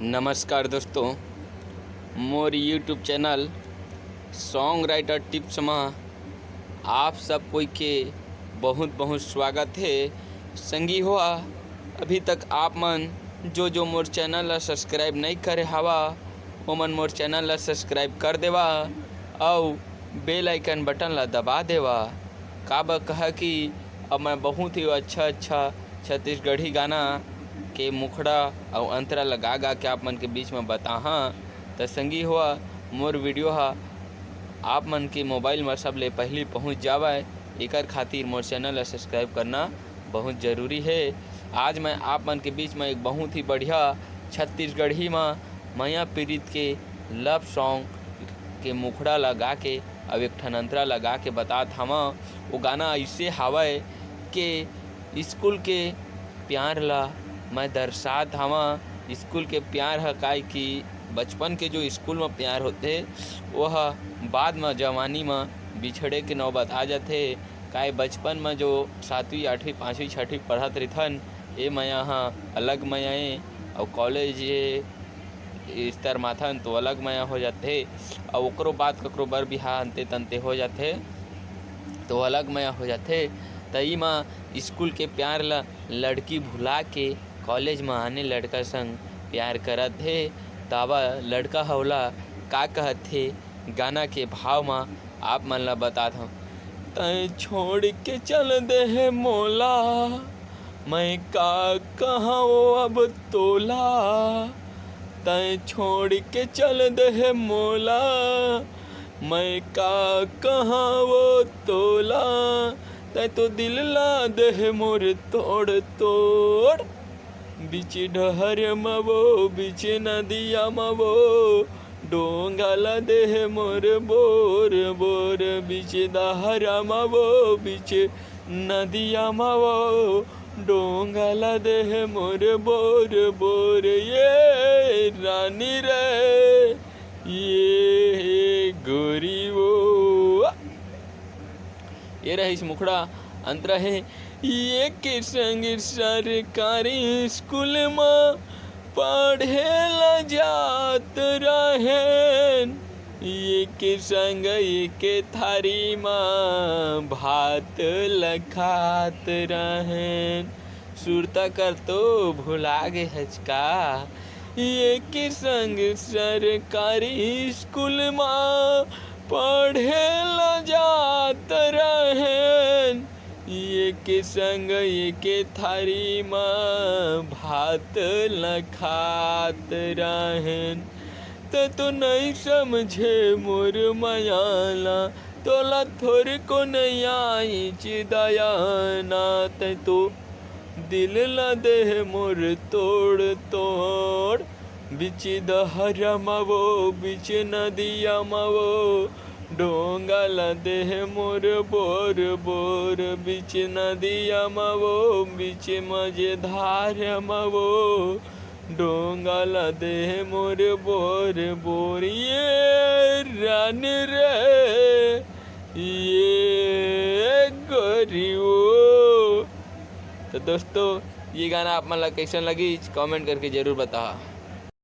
नमस्कार दोस्तों, मोर YouTube channel song writer tips में आप सब कोई के बहुत बहुत स्वागत है। संगी हुआ अभी तक आप मन जो मोर चैनल ला सब्सक्राइब नहीं करे हवा ओमन मोर चैनल ला सब्सक्राइब कर देवा और बेल आइकन बटन ला दबा देवा। काबर कहा कि अब मैं बहुत ही अच्छा छत्तीसगढ़ी गाना के मुखड़ा और अंतरा लगा के आप मन के बीच में बताहा। तो संगी हुआ मोर वीडियो आप मन के मोबाइल में सब ले पहले पहुंच जावे, एकर खातिर मोर चैनल ला सब्सक्राइब करना बहुत ज़रूरी है। आज मैं आप मन के बीच में एक बहुत ही बढ़िया छत्तीसगढ़ी में मैया पीड़ित के लव सॉन्ग के मुखड़ा लगा के अब एक ठन अंतरा लगा के बतात हवा। वो गाना ऐसे हवाए कि स्कूल के प्यार ला मैं दर्शात हवा। स्कूल के प्यार है काय कि बचपन के जो स्कूल में प्यार होते वह बाद में जवानी में बिछड़े के नौबत आ जाते। काय बचपन में जो 7वीं 8वीं 5वीं 6वीं पढ़त रथन ये मैं अलग मैं और कॉलेज स्तर माथन तो अलग मैं हो जाते और ओकरो बाद ककरो बर बिहार अंते तंते हो जाते तो अलग मैं हो जाते। तई में स्कूल के प्यार ला लड़की भुला के कॉलेज में आने लड़का संग प्यार करत है। तावा लड़का हौला का कहत है गाना के भाव में आप मन ला बतात हूँ। तय छोड़ के चल दे है मोला मैं का कहाँ अब तोला। तय छोड़ के चल दे है मोला मैं का कहाँ वो तोला। तय तो दिल ला दे है मोर तोड़ तोड़ बीच डहर मवो बीच नदिया मवो डोंगा ला दे है मोर बोर बोर बीच दहरा मवो बीच नदिया मवो डोंगा ला दे है मोर बोर बोर। ये रानी रे ये गोरी वो ये रही मुखड़ा अंतरा है। ये के संग सरकारी स्कूल में पढ़े ला जात रहेन। ये के संग ये के थारी में भात लखात रहेन। सुरता कर तो भुला गे हचका। ये के संग सरकारी स्कूल में पढ़े ला जात रहेन। ये के संग ये के थारी में भात लखात रहेन। तो नहीं समझे मोर मयाला तोला थोर को नहीं आई चिदयाना। तो दिल ला दे मोर तोड़ तोड़ बिच दहरा मवो बिच नदिया मवो डोंगा ला दे मोर बोर बोर बिच नदिया मवो बिच मझधार मवो डोंगा ला दे मोर बोर बोर। ये रानी रे ये गोरियो। तो दोस्तों ये गाना आप मन ला कैसन लगी कमेंट करके जरूर बता।